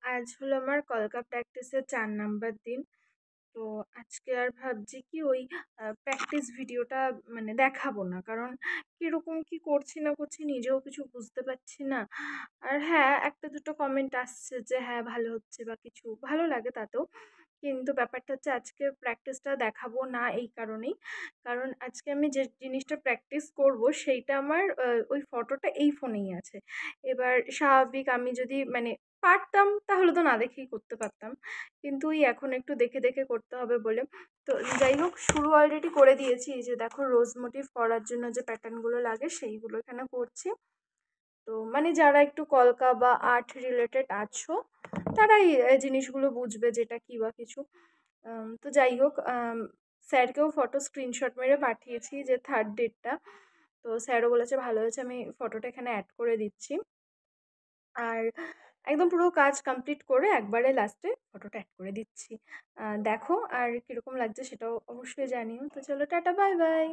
আজ হলো আমার কলকা প্র্যাকটিসের ৪ নাম্বার দিন। তো আজকে আর ভাবছি কি ওই প্র্যাকটিস ভিডিওটা মানে দেখাবো না। কারণ কিরকম কি করছি না করছি নিজেও কিছু বুঝতে পারছি না। আর হ্যাঁ, ১টা ২টো কমেন্ট আসছে যে হ্যাঁ, ভালো হচ্ছে বা কিছু। ভালো লাগে তাতেও। কিন্তু ব্যাপারটা হচ্ছে আজকে প্র্যাকটিসটা দেখাবো না এই কারণেই। কারণ আজকে আমি যে জিনিসটা প্র্যাকটিস করব সেইটা আমার ওই ফটোটা এই ফোনেই আছে। এবার স্বাভাবিক আমি যদি মানে পারতাম তাহলে তো না দেখেই করতে পারতাম। কিন্তু ওই এখন একটু দেখে দেখে করতে হবে বলে। তো যাই হোক, শুরু অলরেডি করে দিয়েছি। এই যে দেখো, রোজ মোটিভ করার জন্য যে প্যাটার্নগুলো লাগে সেইগুলো এখানে করছি। তো মানে যারা একটু কলকা বা আর্ট রিলেটেড আছো তারাই এই জিনিসগুলো বুঝবে যেটা কি বা কিছু। তো যাই হোক, স্যারকেও ফটো স্ক্রিনশট মেরে পাঠিয়েছি যে থার্ড ডেটটা। তো স্যারও বলেছে ভালো হয়েছে, আমি ফটোটা এখানে অ্যাড করে দিচ্ছি। আর একদম পুরো কাজ কমপ্লিট করে একবারে লাস্টে ফটোটা অ্যাড করে দিচ্ছি। দেখো আর কীরকম লাগছে সেটাও অবশ্যই জানিও। তো চলো, টাটা, বাই বাই।